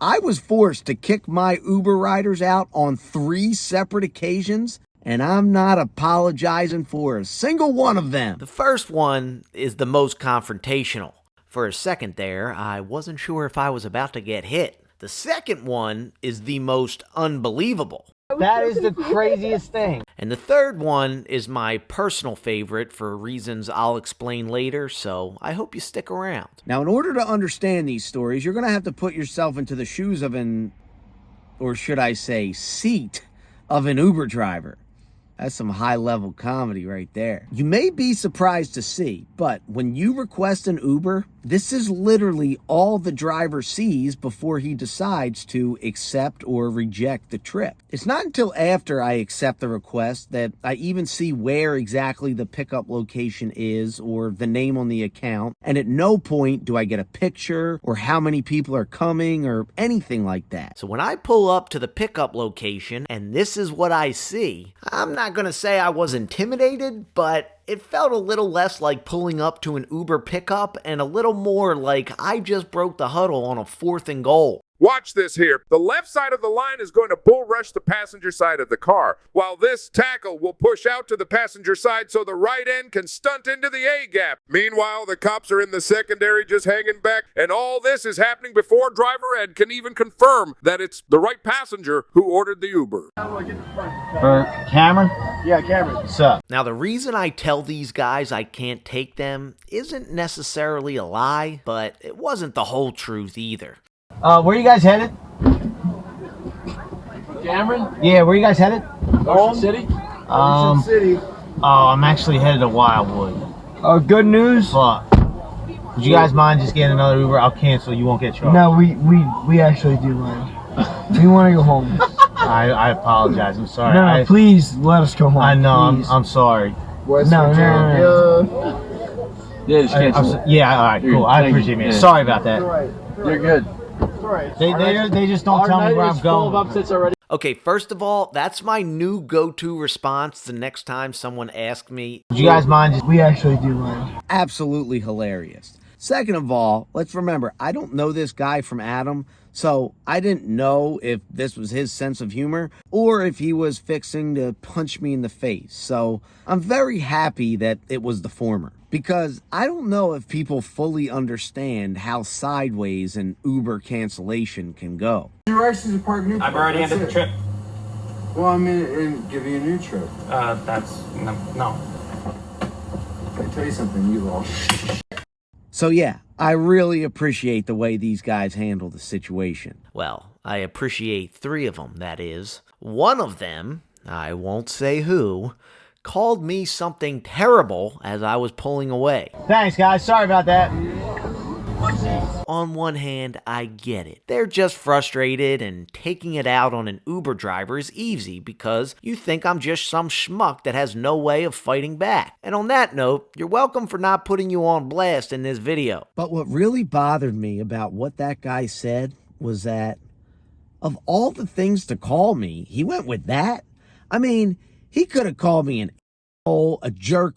I was forced to kick my Uber riders out on 3 separate occasions, and I'm not apologizing for a single one of them. The first one is the most confrontational. For a second there, I wasn't sure if I was about to get hit. The second one is the most unbelievable. That is the craziest thing. And the third one is my personal favorite for reasons I'll explain later, so I hope you stick around. Now, in order to understand these stories, you're going to have to put yourself into the shoes of or should I say, seat of an Uber driver. That's some high-level comedy right there. You may be surprised to see, but when you request an Uber, this is literally all the driver sees before he decides to accept or reject the trip. It's not until after I accept the request that I even see where exactly the pickup location is or the name on the account, and at no point do I get a picture or how many people are coming or anything like that. So when I pull up to the pickup location and this is what I see, I'm not going to say I was intimidated, but it felt a little less like pulling up to an Uber pickup and a little more like I just broke the huddle on a 4th and goal. Watch this here. The left side of the line is going to bull rush the passenger side of the car, while this tackle will push out to the passenger side so the right end can stunt into the A gap. Meanwhile, the cops are in the secondary just hanging back, and all this is happening before driver ed can even confirm that it's the right passenger who ordered the Uber. Cameron? Yeah, Cameron. What's up? Now, the reason I tell these guys I can't take them isn't necessarily a lie, but it wasn't the whole truth either. Where you guys headed? Cameron? Yeah, where you guys headed? Ocean City? Ocean City. I'm actually headed to Wildwood. Good news? But would you guys mind just getting another Uber? I'll cancel. You won't get charged. No, we actually do mind. We want to go home. I apologize. I'm sorry. No, please let us go home. I know. Please. I'm sorry. West Virginia. Yeah, just cancel it. Yeah. All right. Cool. I appreciate it, man. Sorry about that. You're good. They just don't tell me where I'm going. Already. Okay, first of all, that's my new go-to response the next time someone asks me, Would you guys mind just... We actually do mind. Absolutely hilarious. Second of all, let's remember, I don't know this guy from Adam, so I didn't know if this was his sense of humor or if he was fixing to punch me in the face. So I'm very happy that it was the former, because I don't know if people fully understand how sideways an Uber cancellation can go. Your license is Park New. I've already ended the trip. Well, I'm in give you a new trip. That's no. I tell you something, you lost. So yeah, I really appreciate the way these guys handle the situation. well, I appreciate 3 of them, that is. One of them, I won't say who, called me something terrible as I was pulling away. Thanks, guys. Sorry about that. On one hand, I get it. They're just frustrated, and taking it out on an Uber driver is easy because you think I'm just some schmuck that has no way of fighting back. And on that note, you're welcome for not putting you on blast in this video. But what really bothered me about what that guy said was that of all the things to call me, he went with that. I mean, he could have called me an asshole, a jerk,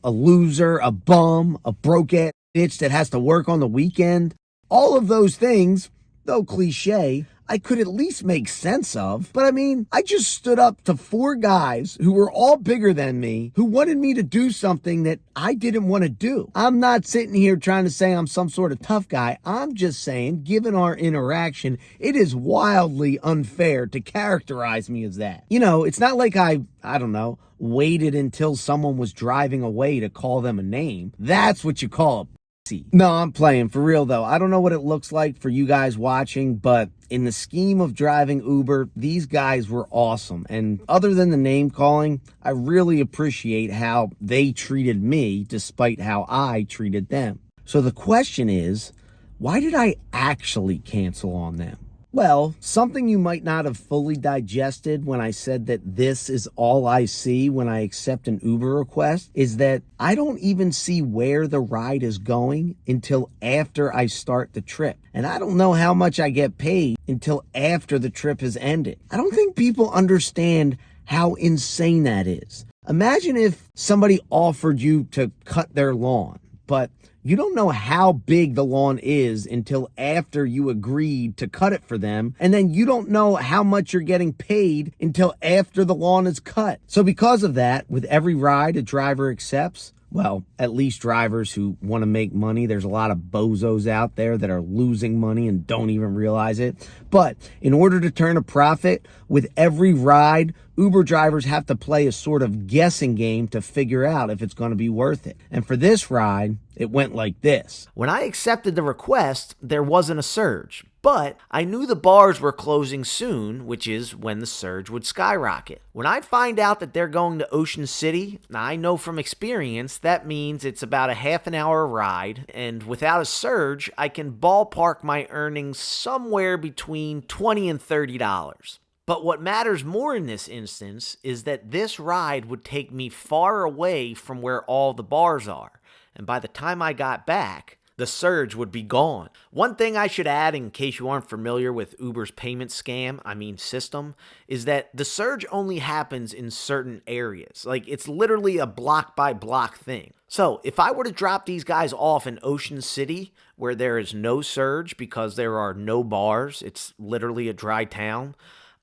a loser, a bum, a broke-ass bitch that has to work on the weekend. All of those things, though cliche, I could at least make sense of. But I mean, I just stood up to 4 guys who were all bigger than me, who wanted me to do something that I didn't want to do. I'm not sitting here trying to say I'm some sort of tough guy. I'm just saying, given our interaction, it is wildly unfair to characterize me as that. You know, it's not like I don't know, waited until someone was driving away to call them a name. That's what you call a pussy. No, I'm playing for real though. I don't know what it looks like for you guys watching, but in the scheme of driving Uber, these guys were awesome. And other than the name calling, I really appreciate how they treated me despite how I treated them. So the question is, why did I actually cancel on them? Well, something you might not have fully digested when I said that this is all I see when I accept an Uber request is that I don't even see where the ride is going until after I start the trip. And I don't know how much I get paid until after the trip has ended. I don't think people understand how insane that is. Imagine if somebody offered you to cut their lawn, but you don't know how big the lawn is until after you agreed to cut it for them. And then you don't know how much you're getting paid until after the lawn is cut. So because of that, with every ride a driver accepts, well, at least drivers who want to make money. There's a lot of bozos out there that are losing money and don't even realize it. But in order to turn a profit, with every ride, Uber drivers have to play a sort of guessing game to figure out if it's going to be worth it. And for this ride, it went like this. When I accepted the request, there wasn't a surge, but I knew the bars were closing soon, which is when the surge would skyrocket. When I find out that they're going to Ocean City, I know from experience that means it's about a half an hour ride, and without a surge, I can ballpark my earnings somewhere between $20 and $30. But what matters more in this instance is that this ride would take me far away from where all the bars are. And by the time I got back, the surge would be gone. One thing I should add, in case you aren't familiar with Uber's payment system, is that the surge only happens in certain areas. Like, it's literally a block by block thing. So if I were to drop these guys off in Ocean City, where there is no surge because there are no bars, it's literally a dry town,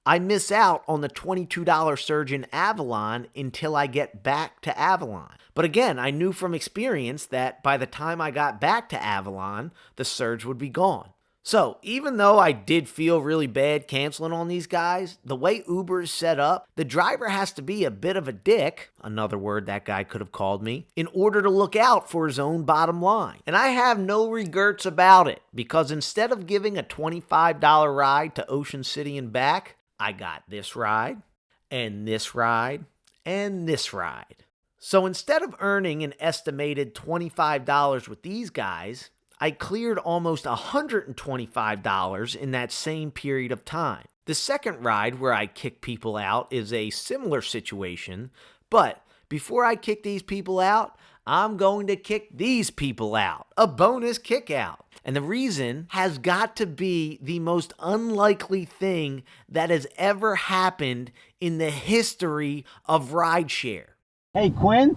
I miss out on the $22 surge in Avalon until I get back to Avalon. But again, I knew from experience that by the time I got back to Avalon, the surge would be gone. So even though I did feel really bad canceling on these guys, the way Uber is set up, the driver has to be a bit of a dick, another word that guy could have called me, in order to look out for his own bottom line. And I have no regrets about it, because instead of giving a $25 ride to Ocean City and back, I got this ride, and this ride, and this ride. So instead of earning an estimated $25 with these guys, I cleared almost $125 in that same period of time. The second ride where I kick people out is a similar situation, but before I kick these people out, I'm going to kick these people out. A bonus kick out. And the reason has got to be the most unlikely thing that has ever happened in the history of rideshare. Hey, Quinn?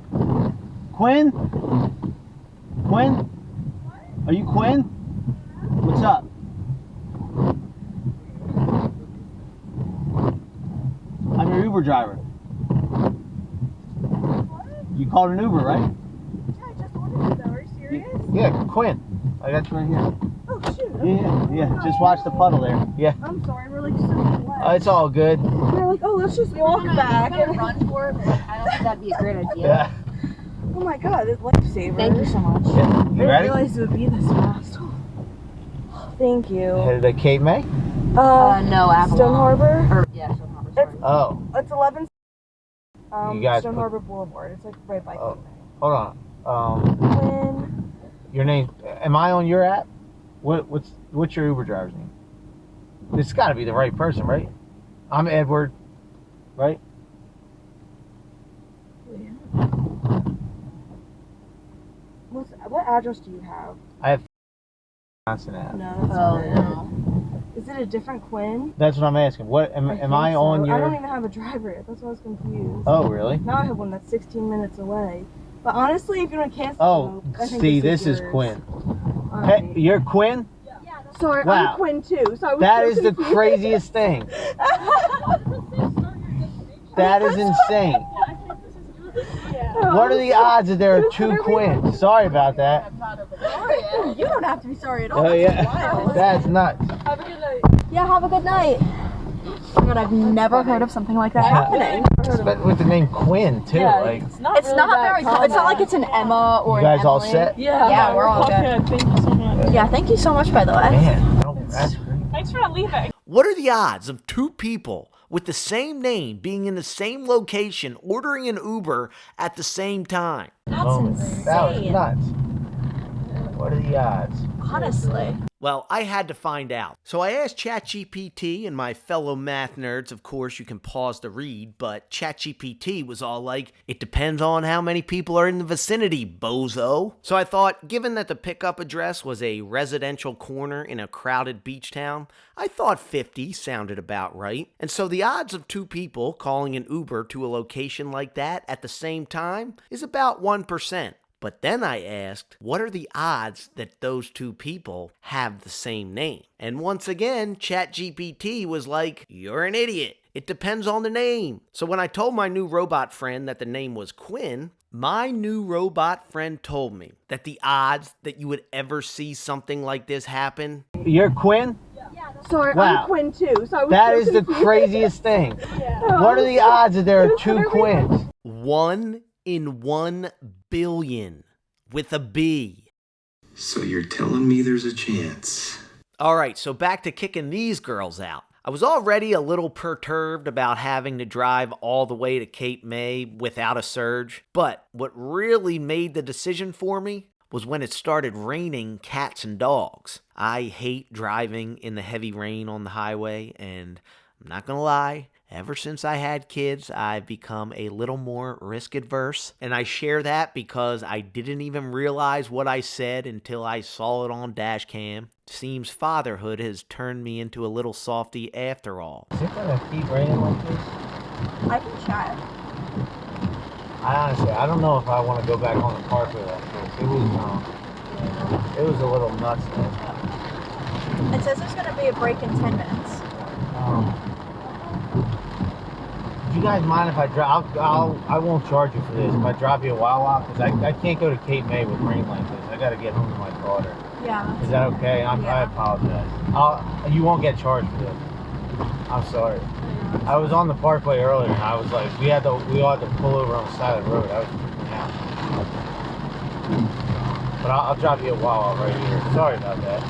Quinn? Quinn? Are you Quinn? What's up? I'm your Uber driver. You called an Uber, right? Yeah, I just ordered it though. Are you serious? Yeah, Quinn. I got you right here. Oh shoot. Yeah. Just watch the puddle there. Yeah. I'm sorry, we're like so wet. It's all good. We're like, oh, let's just walk back. I'm gonna run for it, but I don't think that'd be a great idea. Yeah. Oh my god, it's lifesaver. Thank you so much. Yeah. I You didn't ready? realize it would be this fast. Thank you. Headed to Cape May? No, Avalon. Stone Harbor. Yeah, Stone Harbor, sorry. Oh. It's 11. You guys Stone put- Harbor Boulevard. It's like right by Oh. Cape May. Hold on. Quinn. Your name? Am I on your app? What's your Uber driver's name? It's got to be the right person, right? I'm Edward, right? What address do you have? I have Wisconsin app. No, that's Oh, not it. no. Is it a different Quinn? That's what I'm asking. What am think I on so. your? I don't even have a driver yet. That's why I was confused. Oh, really? Now I have one that's 16 minutes away. But honestly, if you want to cancel, Oh, I think see, this is yours. Quinn. Alright. Hey, you're Quinn? Sorry, Wow. I'm Quinn too. So I was That so is the confused. craziest thing. That is insane. What are the odds that there are two Quinns? Sorry about that. You don't have to be sorry at all. Oh yeah, that's nuts. Yeah, have a good night. Oh my god, I've never heard of something like that happening. But with the name Quinn too, like. It's not very common. It's not like it's an Emma or You guys an all Emily. set? Yeah, we're all good. Thank you so much. Yeah, thank you so much, by the way. Man, oh, that's great. Thanks for not leaving. What are the odds of two people with the same name being in the same location ordering an Uber at the same time? That's That was insane. nuts. What are the odds? Honestly. Well, I had to find out. So I asked ChatGPT, and my fellow math nerds, of course, you can pause to read, but ChatGPT was all like, it depends on how many people are in the vicinity, bozo. So I thought, given that the pickup address was a residential corner in a crowded beach town, I thought 50 sounded about right. And so the odds of two people calling an Uber to a location like that at the same time is about 1%. But then I asked, what are the odds that those two people have the same name? And once again, ChatGPT was like, you're an idiot. It depends on the name. So when I told my new robot friend that the name was Quinn, my new robot friend told me that the odds that you would ever see something like this happen. You're Quinn? Sorry, Wow. I'm Quinn too. So I was That so is the confused. craziest thing. Yeah. What are the odds that there are two Quins? 1 in 1 billion with a B. So you're telling me there's a chance? All right, so back to kicking these girls out. I was already a little perturbed about having to drive all the way to Cape May without a surge, but what really made the decision for me was when it started raining cats and dogs. I hate driving in the heavy rain on the highway, and I'm not gonna lie, ever since I had kids, I've become a little more risk adverse, and I share that because I didn't even realize what I said until I saw it on dash cam. Seems fatherhood has turned me into a little softy after all. Is it gonna keep raining like this? I can try. I don't know if I want to go back on the parkway like this. It was a little nuts there. It says there's going to be a break in 10 minutes. Do you guys mind if I drive? I won't charge you for this. If I drop you a while, because I can't go to Cape May with rain like this. I got to get home to my daughter. Yeah. Is that okay? I apologize. You won't get charged for this. I'm sorry. I was on the parkway earlier, and I was like, we all had to pull over on the side of the road. I was freaking out. But I'll drop you a Wawa right here. Sorry about that.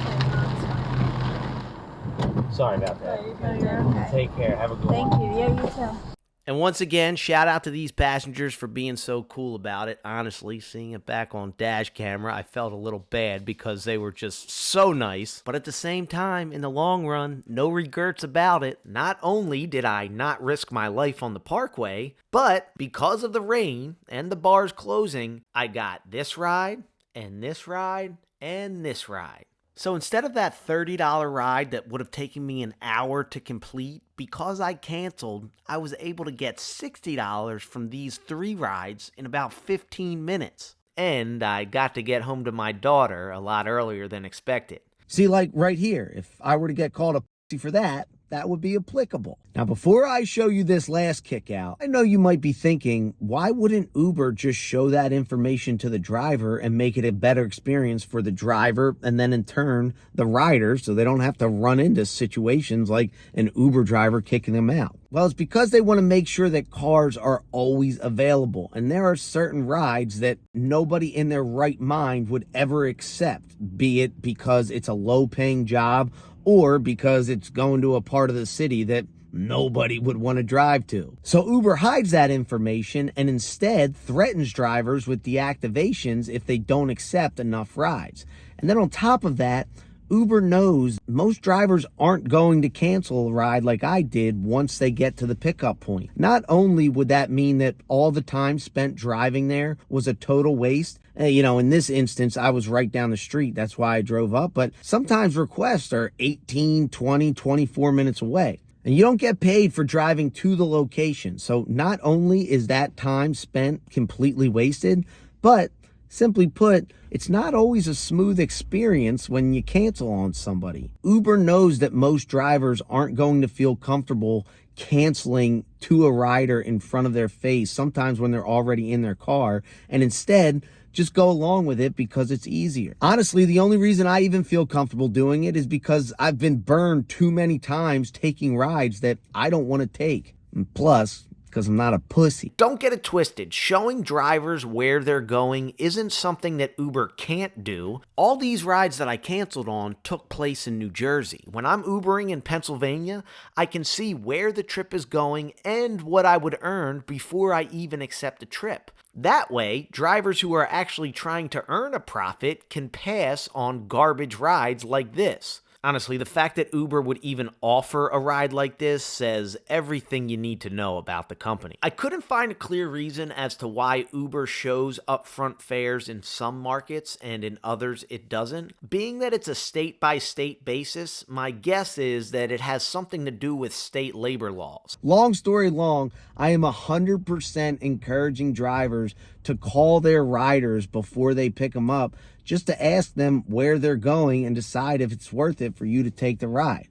Sorry about that. No, you're okay. Take care. Have a good one. Thank you. Yeah, you too. And once again, shout out to these passengers for being so cool about it. Honestly, seeing it back on dash camera, I felt a little bad because they were just so nice. But at the same time, in the long run, no regrets about it. Not only did I not risk my life on the parkway, but because of the rain and the bars closing, I got this ride and this ride and this ride. So instead of that $30 ride that would have taken me an hour to complete, because I canceled, I was able to get $60 from these 3 rides in about 15 minutes. And I got to get home to my daughter a lot earlier than expected. See, like right here, if I were to get called a pussy for that, that would be applicable. Now, before I show you this last kick out, I know you might be thinking, why wouldn't Uber just show that information to the driver and make it a better experience for the driver and then in turn the rider so they don't have to run into situations like an Uber driver kicking them out? Well, it's because they want to make sure that cars are always available. And there are certain rides that nobody in their right mind would ever accept, be it because it's a low-paying job or because it's going to a part of the city that nobody would want to drive to. So Uber hides that information and instead threatens drivers with deactivations if they don't accept enough rides. And then on top of that, Uber knows most drivers aren't going to cancel a ride like I did once they get to the pickup point. Not only would that mean that all the time spent driving there was a total waste, in this instance, I was right down the street. That's why I drove up. But sometimes requests are 18, 20, 24 minutes away. And you don't get paid for driving to the location. So not only is that time spent completely wasted, but simply put, it's not always a smooth experience when you cancel on somebody. Uber knows that most drivers aren't going to feel comfortable canceling to a rider in front of their face, sometimes when they're already in their car, and instead just go along with it because it's easier. Honestly, the only reason I even feel comfortable doing it is because I've been burned too many times taking rides that I don't want to take. And plus, because I'm not a pussy. Don't get it twisted. Showing drivers where they're going isn't something that Uber can't do. All these rides that I canceled on took place in New Jersey. When I'm Ubering in Pennsylvania, I can see where the trip is going and what I would earn before I even accept the trip. That way, drivers who are actually trying to earn a profit can pass on garbage rides like this. Honestly, the fact that Uber would even offer a ride like this says everything you need to know about the company. I couldn't find a clear reason as to why Uber shows upfront fares in some markets and in others it doesn't. Being that it's a state-by-state basis, my guess is that it has something to do with state labor laws. Long story long, I am 100% encouraging drivers to call their riders before they pick them up, just to ask them where they're going and decide if it's worth it for you to take the ride.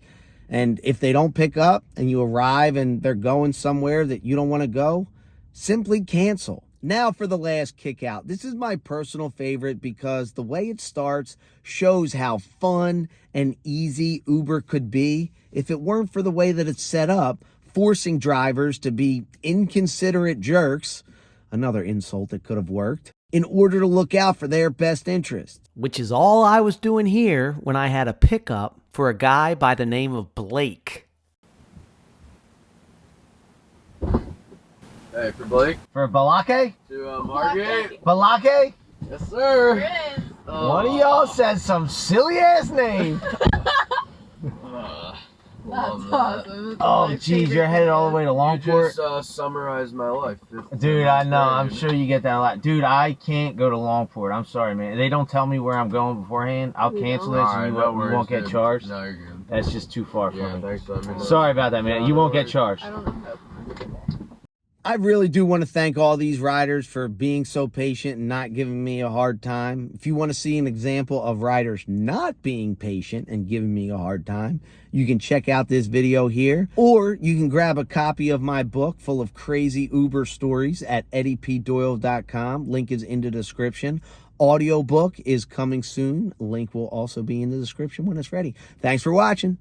And if they don't pick up and you arrive and they're going somewhere that you don't want to go, simply cancel. Now for the last kick out. This is my personal favorite because the way it starts shows how fun and easy Uber could be if it weren't for the way that it's set up, forcing drivers to be inconsiderate jerks, another insult that could have worked, in order to look out for their best interest. Which is all I was doing here when I had a pickup for a guy by the name of Blake. Hey, for Blake. For Balake? To Margate. Balake? Yes, sir. One of y'all said some silly ass name. That's awesome. Oh, geez, you're headed all the way to Longport? You just summarized my life. Dude, I know. I'm sure you get that a lot. Dude, I can't go to Longport. I'm sorry, man. They don't tell me where I'm going beforehand. I'll cancel it so you won't get charged. No, you're good. That's just too far for me. Thanks for letting me know. Sorry about that, man. You won't get charged. I really do want to thank all these riders for being so patient and not giving me a hard time. If you want to see an example of riders not being patient and giving me a hard time, you can check out this video here, or you can grab a copy of my book full of crazy Uber stories at eddiepdoyle.com. Link is in the description. Audiobook is coming soon. Link will also be in the description when it's ready. Thanks for watching.